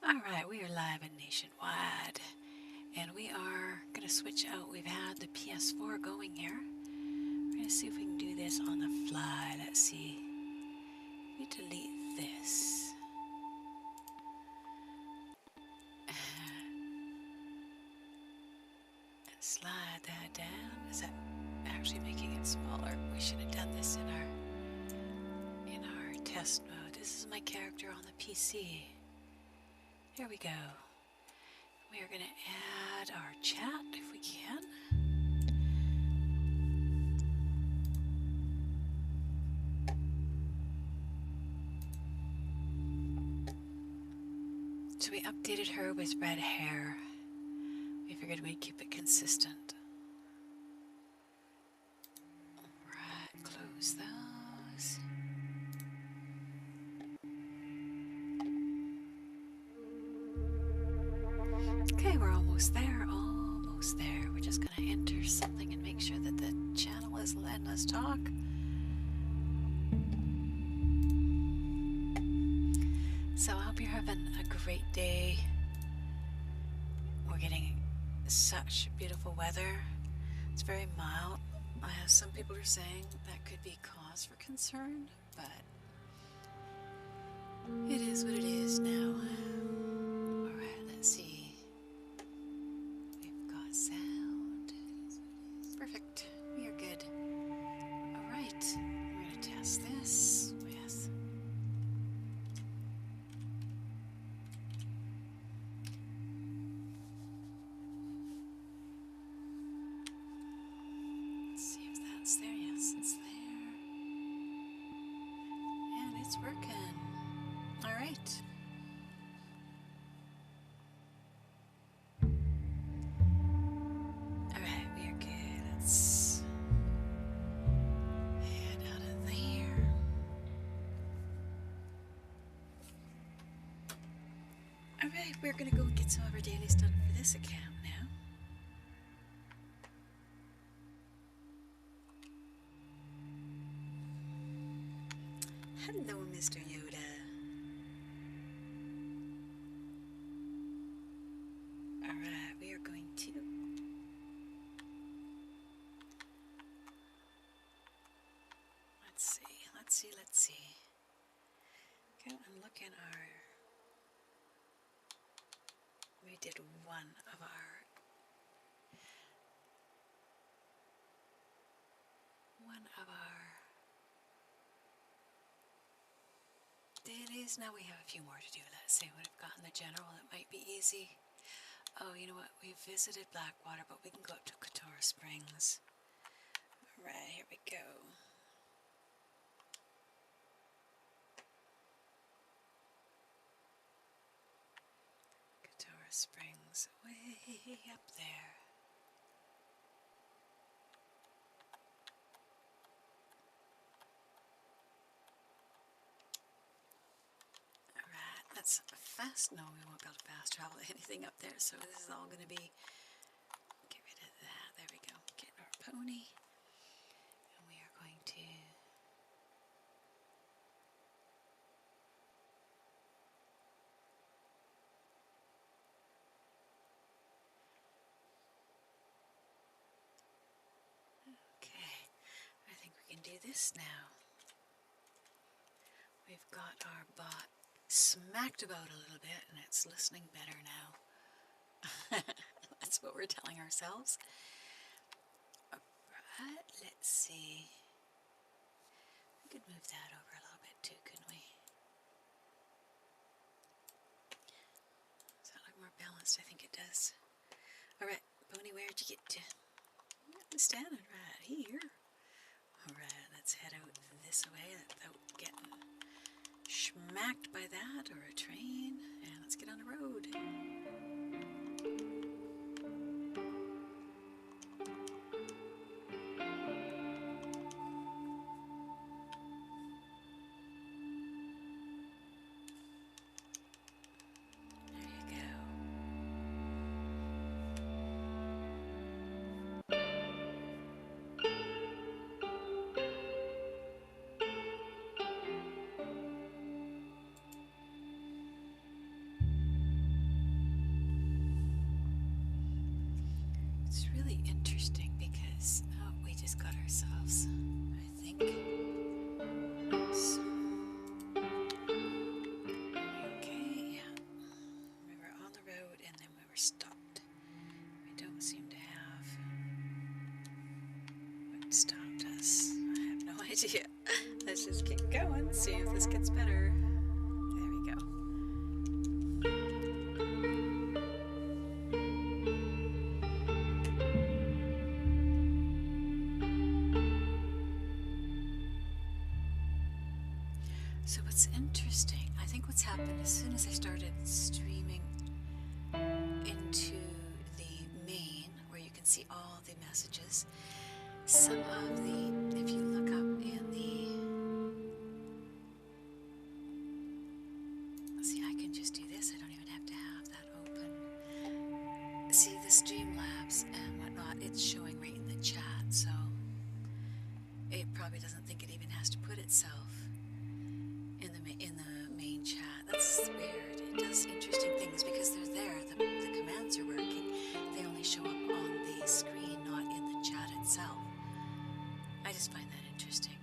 Alright, we are live and nationwide, and we are going to switch out. We've had the PS4 going here. We're going to see if we can do this on the fly. Let's see. We delete this. And slide that down. Is that actually making it smaller? We should have done this in our test mode. This is my character on the PC. There we go. We are going to add our chat if we can. So we updated her with red hair. We figured we'd keep it consistent. Alright, close those. Okay, we're almost there, almost there. We're just going to enter something and make sure that the channel is letting us talk. So I hope you're having a great day. We're getting such beautiful weather. It's very mild. Some people are saying that could be cause for concern, but it is what it is now. Alright, let's see. We've got sound. Perfect. We are good. Alright, we're going to test this with there, yes, it's there. And it's working. Alright. Alright, we are good. Let's head out of there. Alright, we're gonna go get some of our dailies done for this account now. Hello, Mr. Yoda. Alright, we are going to let's see. Go and look in we did one of our dailies. Now we have a few more to do. Let's see what I've got in the general. It might be easy. Oh, you know what? We've visited Blackwater, but we can go up to Katora Springs. Alright, here we go. Katora Springs, way up there. That's fast. No, we won't be able to fast travel anything up there, so this is all going to be, get rid of that, there we go, get our pony, and we are going to okay, I think we can do this now. We've got our bot smacked about a little bit, and it's listening better now. That's what we're telling ourselves. Alright, let's see. We could move that over a little bit too, couldn't we? Does that look more balanced? I think it does. Alright, Pony, where'd you get to? I'm standing right here. Alright, let's head out this way without getting smacked by that or a train, and let's get on the road. really interesting because we just got ourselves, I think, okay. We were on the road and then we were stopped. We don't seem to have what stopped us. I have no idea. Let's just keep going, see if this gets better. There we go. So what's interesting, I think what's happened as soon as I started streaming into the main, where you can see all the messages, some of the, if you look up in the, see, I can just do this, I don't even have to have that open. See the Streamlabs and whatnot, it's showing right in the chat, so it probably doesn't think it even has to put itself in the main chat. That's weird. It does interesting things because they're there. The commands are working. They only show up on the screen, not in the chat itself. I just find that interesting.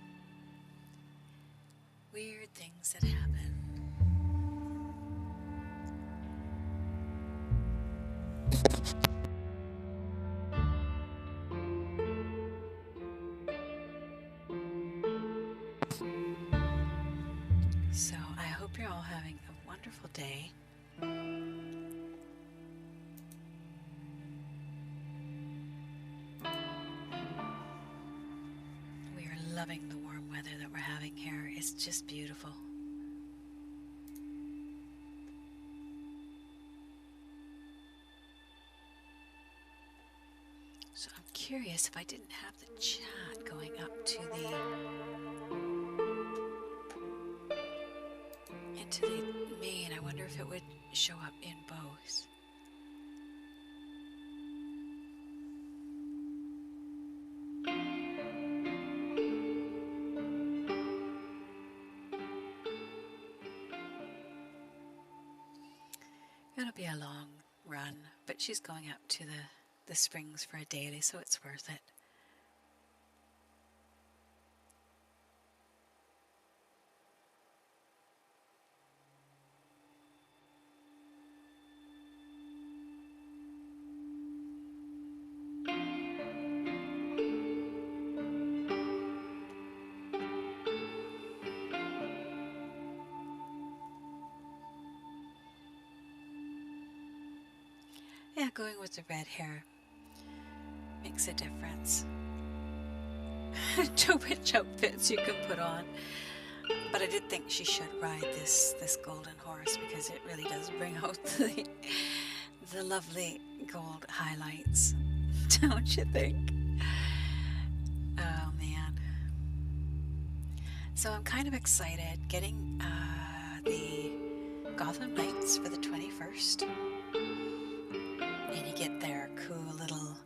Weird things that happen. So I hope you're all having a wonderful day. We are loving the warm weather that we're having here. It's just beautiful. So I'm curious if I didn't have the chat going up to into the main, I wonder if it would show up in both. It'll be a long run, but she's going up to the springs for a daily, so it's worth it. Yeah, going with the red hair makes a difference. To which outfits you can put on. But I did think she should ride this golden horse because it really does bring out the lovely gold highlights. Don't you think? Oh man. So I'm kind of excited getting the Gotham Knights for the 21st. And you get their cool little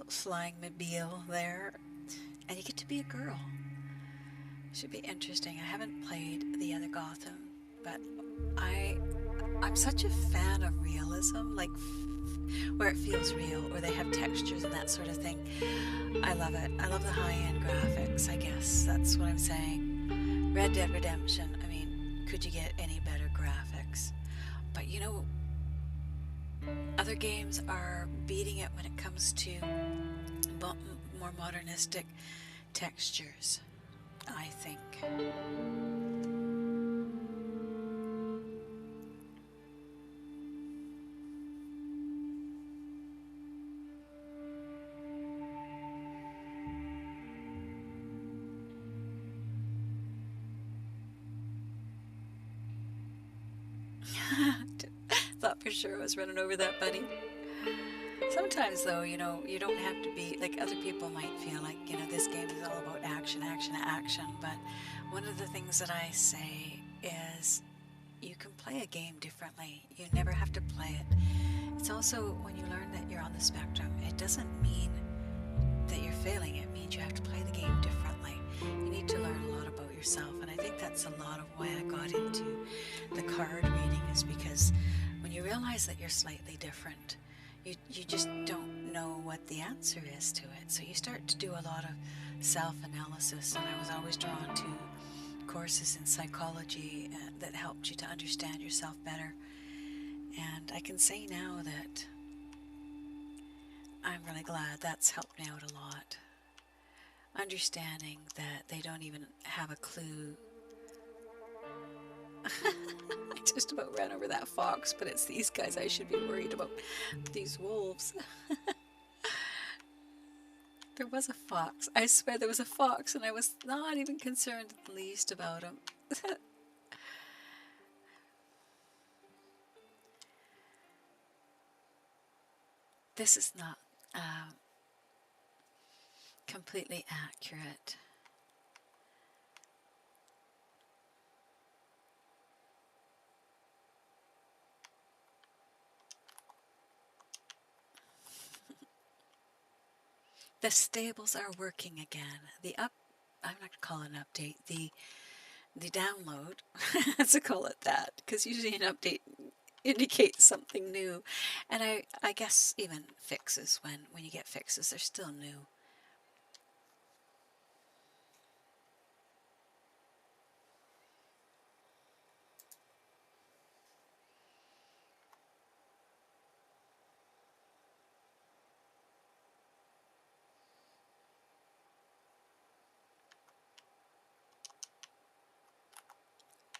flying mobile there, and you get to be a girl. Should be interesting. I haven't played the other Gotham, but I'm such a fan of realism, like where it feels real, or they have textures and that sort of thing. I love it. I love the high-end graphics, I guess that's what I'm saying. Red Dead Redemption, I mean, could you get any better graphics? But you know, other games are beating it when it comes to more modernistic textures, I think. Thought for sure I was running over that bunny. Sometimes though, you know, you don't have to be, like other people might feel like, you know, this game is all about action, action, action, but one of the things that I say is you can play a game differently. You never have to play it. It's also when you learn that you're on the spectrum, it doesn't mean that you're failing. It means you have to play the game differently. You need to learn a lot about yourself, and I think that's a lot of why I got into the card reading, is because when you realize that you're slightly different, you just don't know what the answer is to it. So you start to do a lot of self-analysis, and I was always drawn to courses in psychology that helped you to understand yourself better. And I can say now that I'm really glad that's helped me out a lot. Understanding that they don't even have a clue. I just about ran over that fox, but it's these guys I should be worried about. These wolves. There was a fox. I swear there was a fox, and I was not even concerned the least about him. This is not completely accurate. The stables are working again. I'm not going to call it an update, the download, let's call it that, because usually an update indicates something new. And I guess even fixes, when you get fixes, they're still new.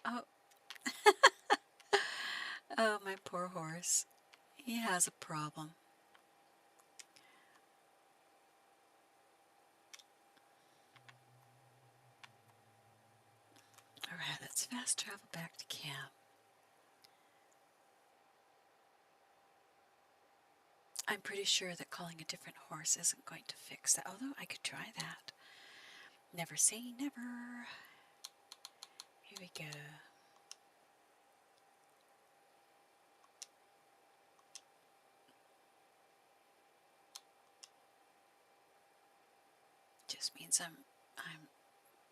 Oh, oh, my poor horse. He has a problem. Alright, let's fast travel back to camp. I'm pretty sure that calling a different horse isn't going to fix that, although I could try that. Never say never. Here we go. Just means I'm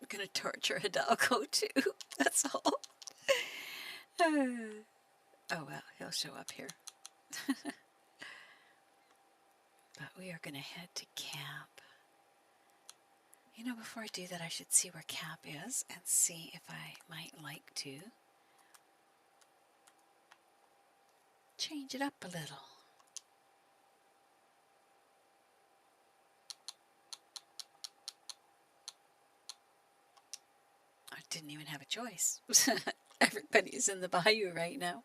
gonna torture Hidalgo too. That's all. Oh well, he'll show up here. But we are gonna head to camp. You know, before I do that, I should see where camp is and see if I might like to change it up a little. I didn't even have a choice. Everybody's in the bayou right now.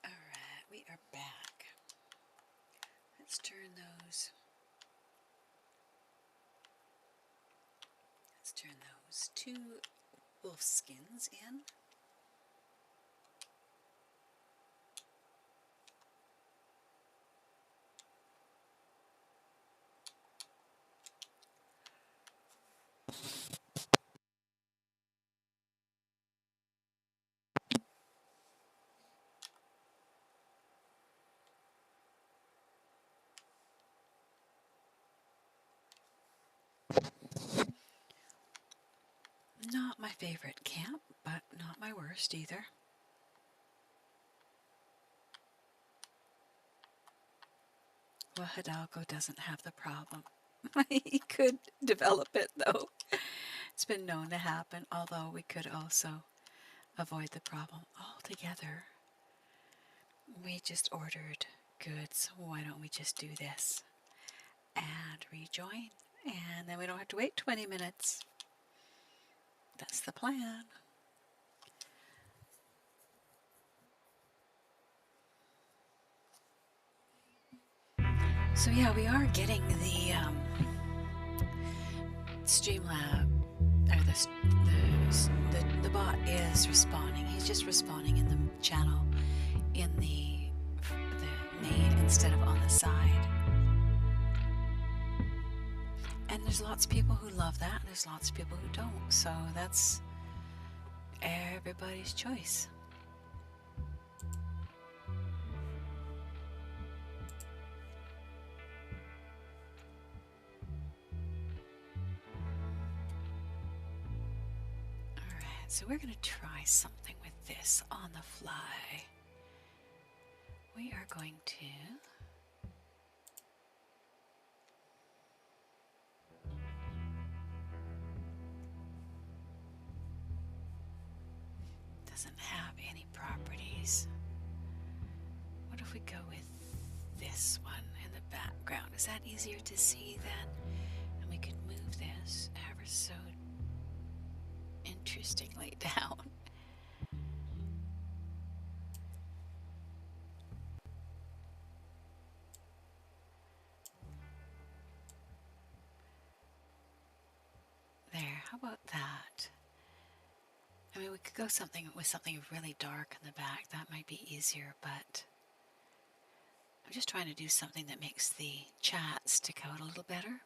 Alright, we are back. Let's turn those two wolf skins in. Not my favorite camp, but not my worst either. Well, Hidalgo doesn't have the problem. He could develop it, though. It's been known to happen, although we could also avoid the problem altogether. We just ordered goods. Why don't we just do this and rejoin? And then we don't have to wait 20 minutes. That's the plan. So yeah, we are getting the Streamlab, or the bot is responding. He's just responding in the channel, in the main instead of on the side. And there's lots of people who love that, and there's lots of people who don't. So that's everybody's choice. Alright, so we're going to try something with this on the fly. We are going to doesn't have any properties. What if we go with this one in the background? Is that easier to see then? And we could move this ever so interestingly down. There, how about that? I mean, we could go something with something really dark in the back. That might be easier, but I'm just trying to do something that makes the chat stick out a little better.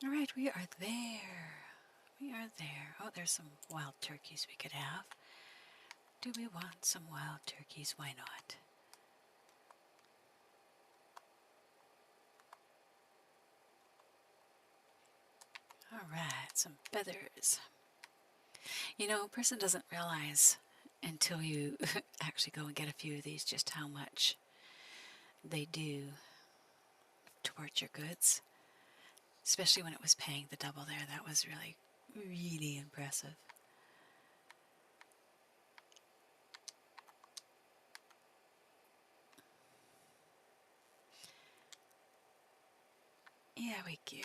All right, we are there. We are there. Oh, there's some wild turkeys we could have. Do we want some wild turkeys? Why not? All right, some feathers. You know, a person doesn't realize until you actually go and get a few of these just how much they do towards your goods. Especially when it was paying the double there. That was really, really impressive. Yeah, we do.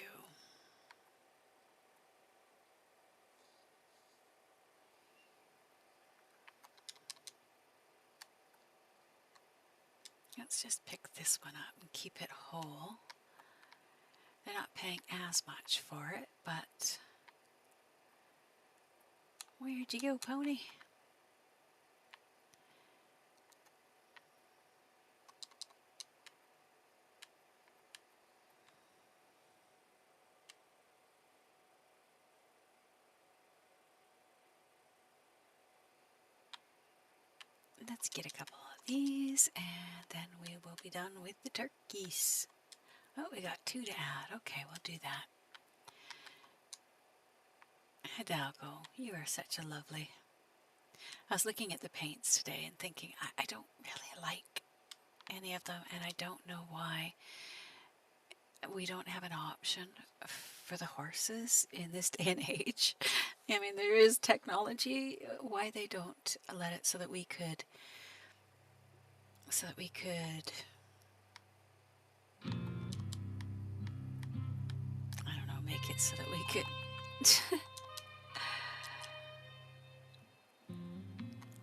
Let's just pick this one up and keep it whole. They're not paying as much for it, but where'd you go, pony? Let's get a couple of these, and then we will be done with the turkeys. Oh, we got 2 to add. Okay, we'll do that. Hidalgo, you are such a lovely. I was looking at the paints today and thinking, I don't really like any of them, and I don't know why we don't have an option for the horses in this day and age. I mean, there is technology. Why they don't let it so that we could I don't know, make it so that we could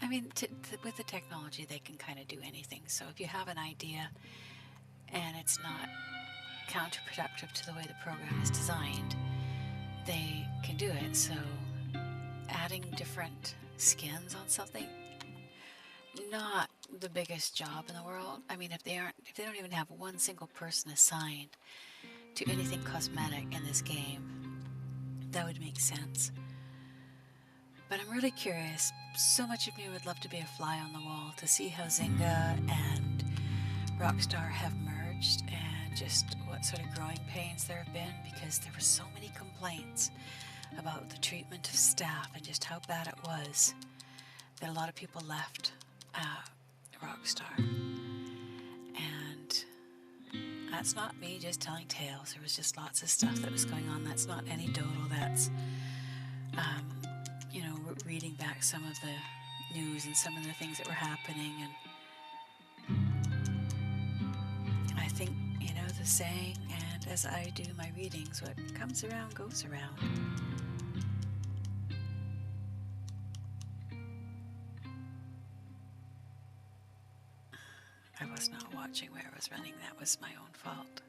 I mean, with the technology, they can kind of do anything. So if you have an idea and it's not counterproductive to the way the program is designed, they can do it. So adding different skins on something, not the biggest job in the world. I mean, if they don't even have one single person assigned to anything cosmetic in this game, that would make sense. But I'm really curious. So much of me would love to be a fly on the wall to see how Zynga and Rockstar have merged and just what sort of growing pains there have been, because there were so many complaints about the treatment of staff and just how bad it was that a lot of people left Rockstar. And that's not me just telling tales. There was just lots of stuff that was going on. That's not anecdotal. That's you know, reading back some of the news and some of the things that were happening. And I think, you know, the saying, and as I do my readings, what comes around goes around. I was not watching where I was running. That was my own fault.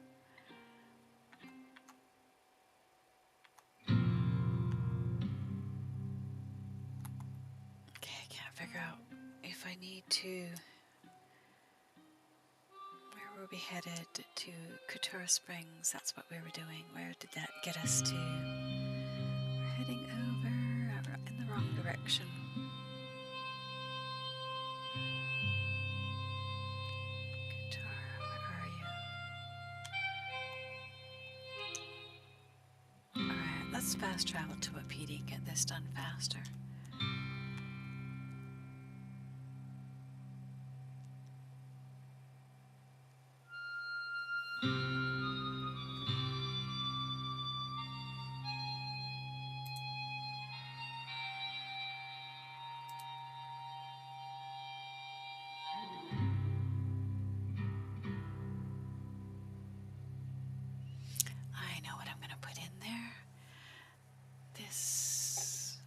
can't figure out if I need to... Where were we headed? To Couture Springs. That's what we were doing. Where did that get us to? We're heading over in the wrong direction. Couture, where are you? Alright, let's fast travel to Wapiti and get this done faster. I know what I'm going to put in there. This...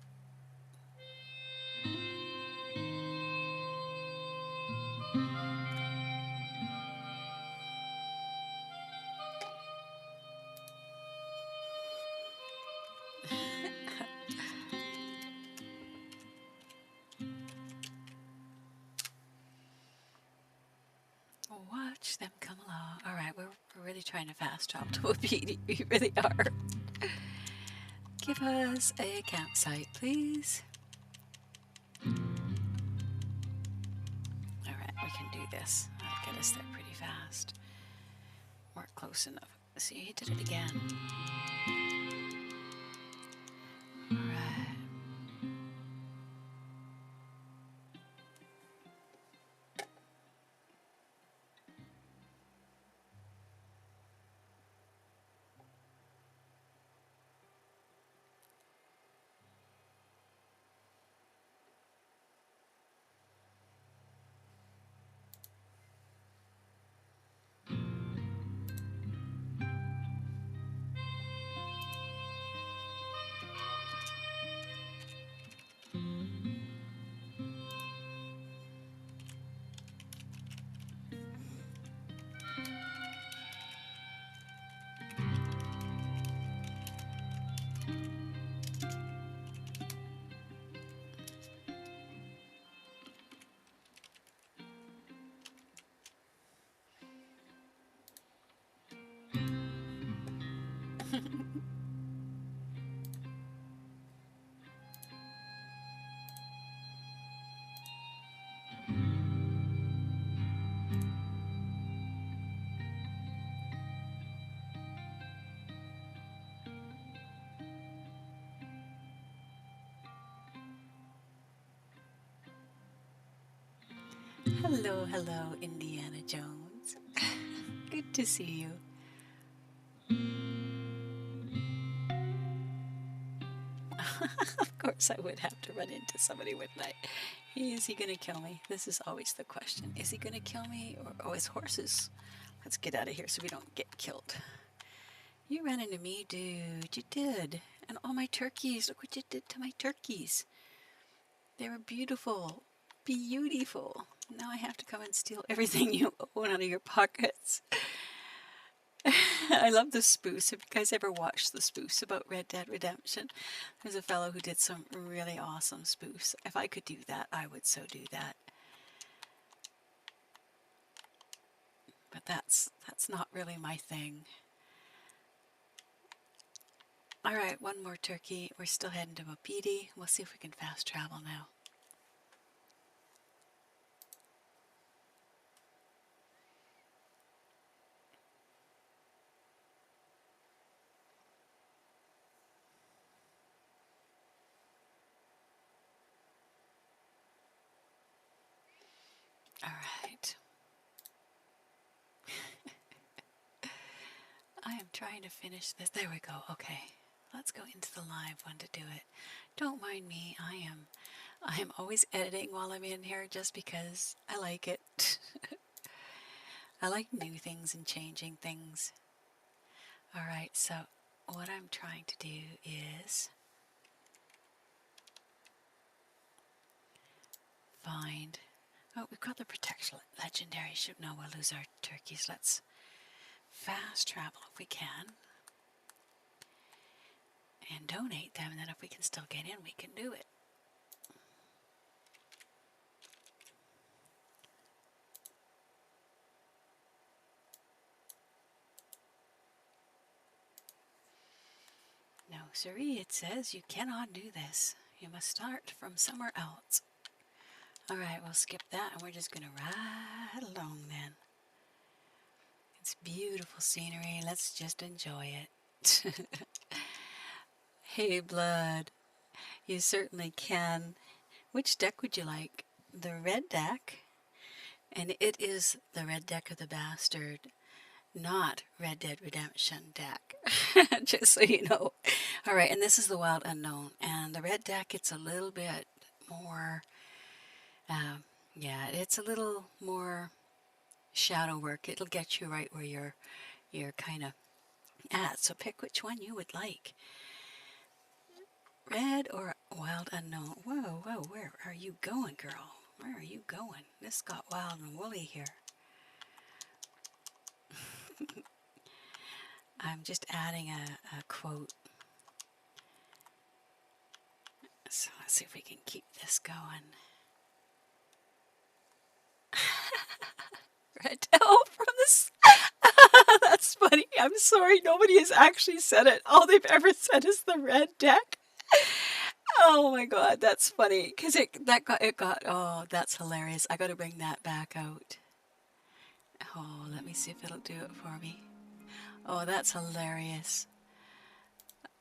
Watch them come along. Alright, we're really trying to fast travel to Wapiti. We really are. Give us a campsite, please. Alright, we can do this. That'll get us there pretty fast. We're close enough. See, he did it again. Alright. Hello, hello, Indiana Jones. Good to see you. Of course I would have to run into somebody, wouldn't I? Is he gonna kill me? This is always the question. Is he gonna kill me? Or, oh, his horses. Let's get out of here so we don't get killed. You ran into me, dude. You did. And all my turkeys. Look what you did to my turkeys. They were beautiful. Beautiful. Now I have to come and steal everything you own out of your pockets. I love the spoofs. Have you guys ever watched the spoofs about Red Dead Redemption? There's a fellow who did some really awesome spoofs. If I could do that, I would so do that. But that's not really my thing. Alright, one more turkey. We're still heading to Wapiti. We'll see if we can fast travel now. Alright. I am trying to finish this. There we go. Okay. Let's go into the live one to do it. Don't mind me. I am always editing while I'm in here just because I like it. I like new things and changing things. Alright, so what I'm trying to do is find... Oh, we've got the protection legendary. Should know we'll lose our turkeys. Let's fast travel if we can. And donate them, and then if we can still get in, we can do it. siree, it says you cannot do this. You must start from somewhere else. Alright, we'll skip that and we're just going to ride along then. It's beautiful scenery. Let's just enjoy it. Hey, Blood. You certainly can. Which deck would you like? The red deck? And it is the red deck of the bastard, not Red Dead Redemption deck. Just so you know. Alright, and this is the Wild Unknown. And the red deck, it's a little bit more... yeah, it's a little more shadow work. It'll get you right where you're kind of at. So pick which one you would like. Red or Wild Unknown? Whoa, whoa, where are you going, girl? Where are you going? This got wild and woolly here. I'm just adding a quote. So let's see if we can keep this going. Red Devil from this. That's funny. I'm sorry, nobody has actually said it. All they've ever said is the red deck. Oh my god, that's funny. Because it got, oh, that's hilarious. I got to bring that back out. Oh, let me see if it'll do it for me. Oh, that's hilarious.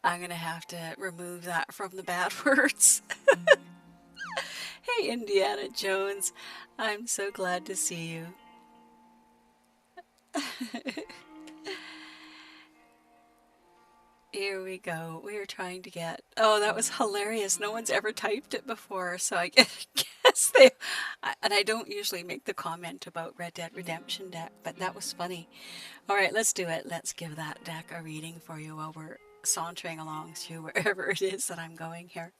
I'm going to have to remove that from the bad words. Hey, Indiana Jones. I'm so glad to see you. Here we go. We are trying to get... Oh, that was hilarious. No one's ever typed it before, so I guess they... And I don't usually make the comment about Red Dead Redemption deck, but that was funny. Alright, let's do it. Let's give that deck a reading for you while we're sauntering along to wherever it is that I'm going here.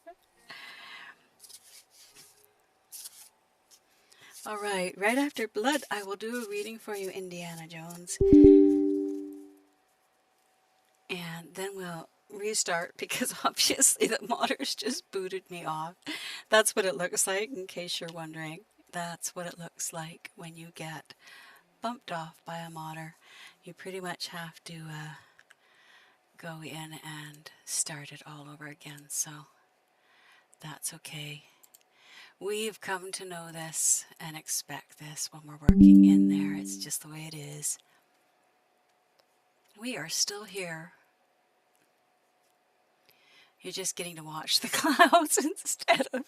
Alright, right after Blood, I will do a reading for you, Indiana Jones. And then we'll restart because obviously the modders just booted me off. That's what it looks like, in case you're wondering. That's what it looks like when you get bumped off by a modder. You pretty much have to go in and start it all over again, so that's okay. We've come to know this and expect this when we're working in there. It's just the way it is. We are still here. You're just getting to watch the clouds instead of...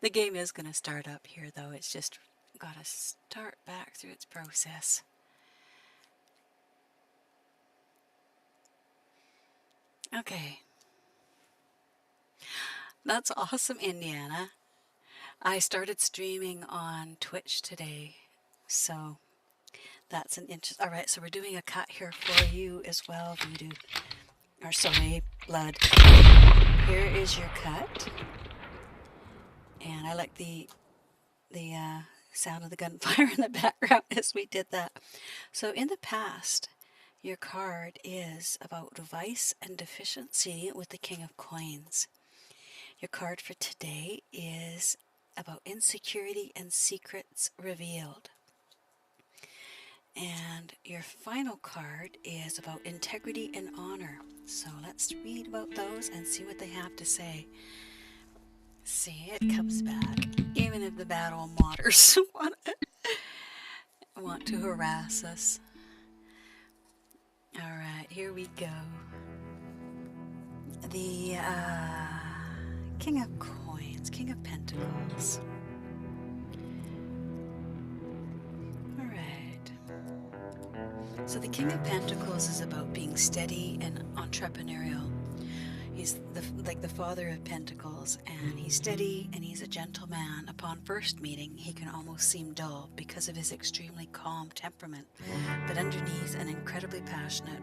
The game is going to start up here, though. It's just got to start back through its process. Okay. That's awesome, Indiana. I started streaming on Twitch today, so that's an interest. All right, so we're doing a cut here for you as well, Voodoo. Or sorry, Blood. Here is your cut. And I like the sound of the gunfire in the background as we did that. So in the past, your card is about vice and deficiency with the King of Coins. Your card for today is about insecurity and secrets revealed. And your final card is about integrity and honor. So let's read about those and see what they have to say. See, it comes back. Even if the bad old modders want to harass us. Alright, here we go. The King of Coins, King of Pentacles. Alright. So the King of Pentacles is about being steady and entrepreneurial. He's like the father of pentacles, and he's steady and he's a gentle man. Upon first meeting, he can almost seem dull because of his extremely calm temperament, but underneath an incredibly passionate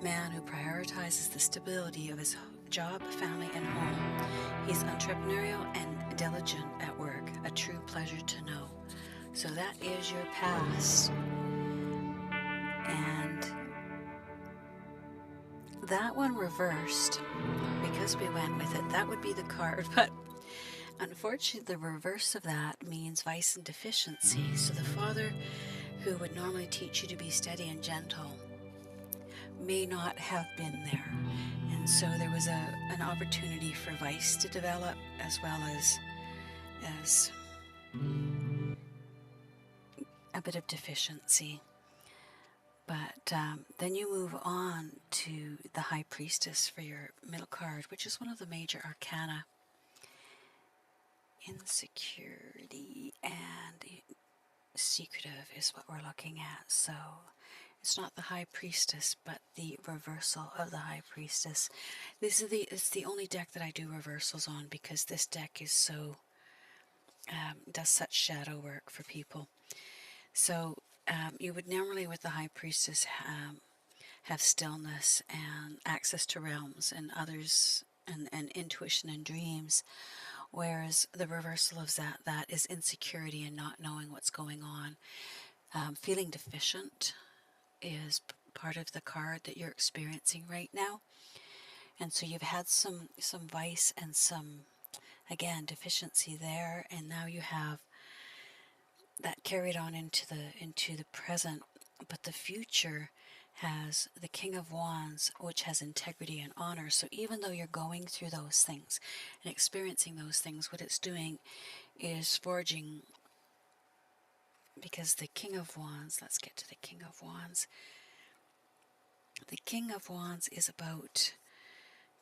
man who prioritizes the stability of his job, family, and home. He's entrepreneurial and diligent at work, a true pleasure to know. So that is your past. And that one reversed, because we went with it, that would be the card, but unfortunately the reverse of that means vice and deficiency. So the father who would normally teach you to be steady and gentle may not have been there, and So there was an opportunity for vice to develop, as well as a bit of deficiency. But then you move on to the High Priestess for your middle card, which is one of the major arcana. Insecurity and secretive is what we're looking at. So it's not the High Priestess, but the reversal of the High Priestess. It's the only deck that I do reversals on, because this deck is so does such shadow work for people. So you would normally, with the High Priestess, have stillness and access to realms and others, and intuition and dreams, whereas the reversal of that is insecurity and not knowing what's going on. Feeling deficient is part of the card that you're experiencing right now, and so you've had some vice and some, again, deficiency there, and now you have that carried on into the present. But the future has the King of Wands, which has integrity and honor. So even though you're going through those things and experiencing those things, what it's doing is forging, because the King of Wands, let's get to the King of Wands. The King of Wands is about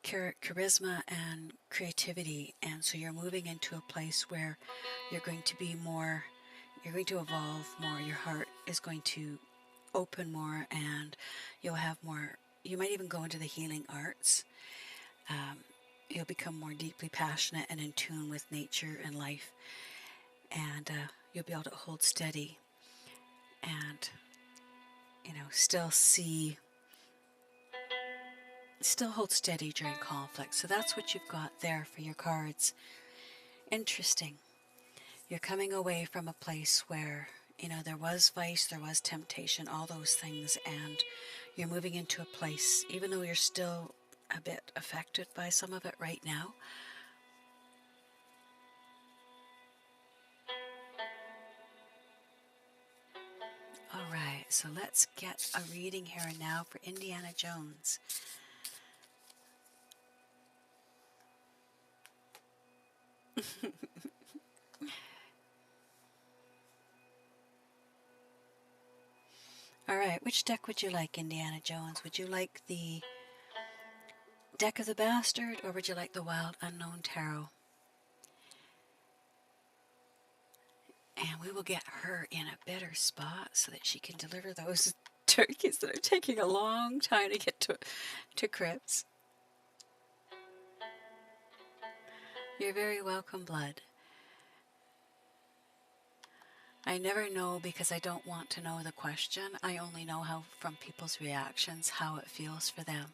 charisma and creativity, and so you're moving into a place where you're going to be more, you're going to evolve more, your heart is going to open more, and you'll have more, you might even go into the healing arts. You'll become more deeply passionate and in tune with nature and life, and you'll be able to hold steady and, still hold steady during conflict. So that's what you've got there for your cards. Interesting. You're coming away from a place where, there was vice, there was temptation, all those things, and you're moving into a place, even though you're still a bit affected by some of it right now. All right, so let's get a reading here and now for Indiana Jones. All right, which deck would you like, Indiana Jones? Would you like the Deck of the Bastard, or would you like the Wild Unknown Tarot? And we will get her in a better spot so that she can deliver those turkeys that are taking a long time to get to crypts. You're very welcome, Blood. I never know, because I don't want to know the question. I only know how, from people's reactions, how it feels for them.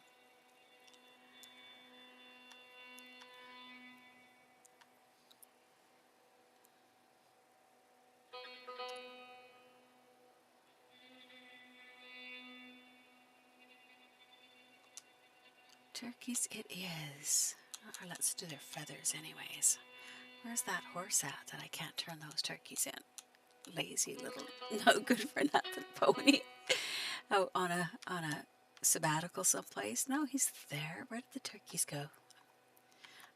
Turkeys it is. Or let's do their feathers anyways. Where's that horse at that I can't turn those turkeys in? Lazy little, no good for nothing pony. Oh, on a sabbatical someplace? No, he's there. Where did the turkeys go?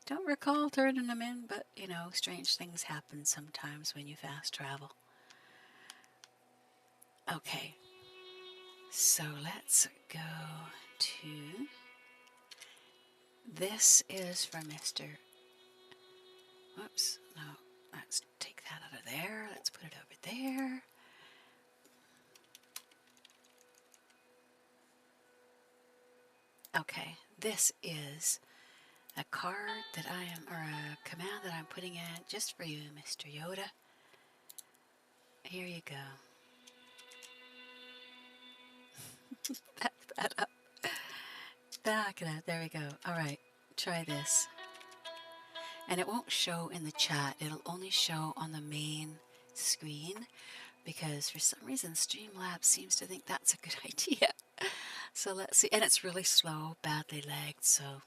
Don't recall turning them in, but strange things happen sometimes when you fast travel. Okay, so let's go to, this is for Mr. Whoops, no, let's take that out of there. Let's put it over there. Okay, this is a card that or a command that I'm putting in just for you, Mr. Yoda. Here you go. Back that up. Back it up. There we go. All right, try this. And it won't show in the chat. It'll only show on the main screen, because for some reason Streamlabs seems to think that's a good idea. So let's see. And it's really slow, badly lagged, so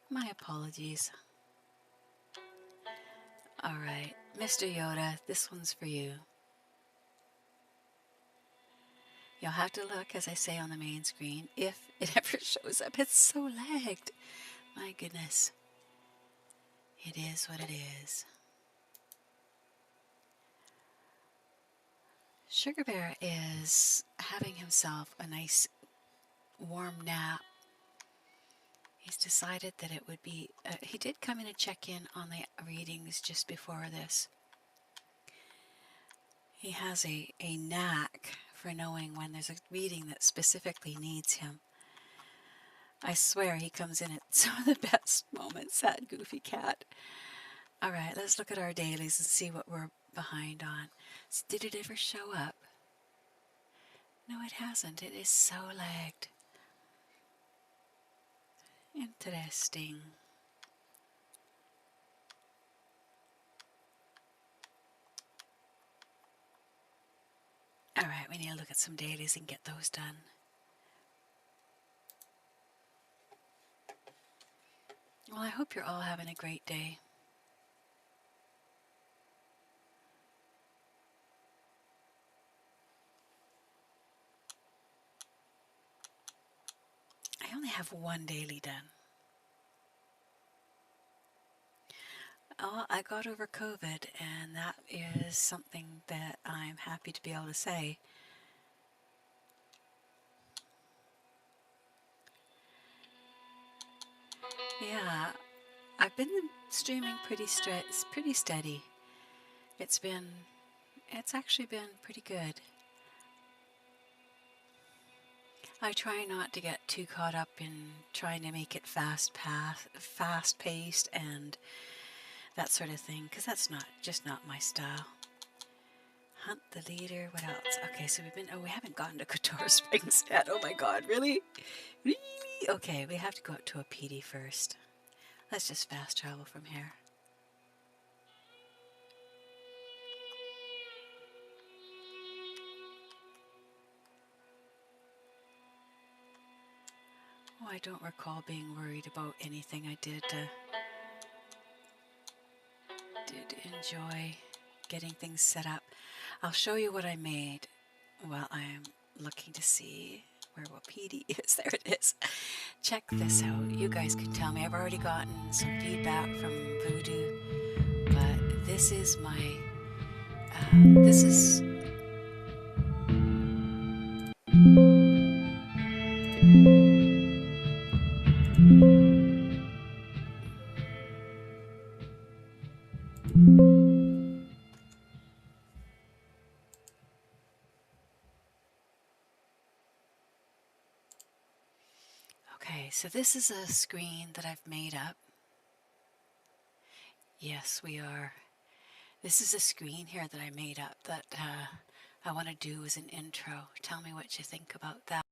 my apologies. All right, Mr. Yoda, this one's for you. You'll have to look, as I say, on the main screen if it ever shows up. It's so lagged. My goodness. It is what it is. Sugar Bear is having himself a nice warm nap. He's decided that it would be... he did come in and check in on the readings just before this. He has a knack for knowing when there's a reading that specifically needs him. I swear he comes in at some of the best moments, that goofy cat. All right, let's look at our dailies and see what we're behind on. So did it ever show up? No, it hasn't. It is so lagged. Interesting. All right, we need to look at some dailies and get those done. Well, I hope you're all having a great day. I only have one daily done. Oh, I got over COVID, and that is something that I'm happy to be able to say. Yeah, I've been streaming pretty steady. It's actually been pretty good. I try not to get too caught up in trying to make it fast-paced and that sort of thing, because that's just not my style. Hunt the leader. What else? Okay, so we haven't gotten to Couture Springs yet. Oh my God, really? Really? Okay, we have to go up to a PD first. Let's just fast travel from here. Oh, I don't recall being worried about anything. I did enjoy getting things set up. I'll show you what I made while I'm looking to see where PD is. There it is. Check this out. You guys can tell me. I've already gotten some feedback from Voodoo, but this is my this is okay, so this is a screen that I've made up. Yes, we are. This is a screen here that I made up that I want to do as an intro. Tell me what you think about that.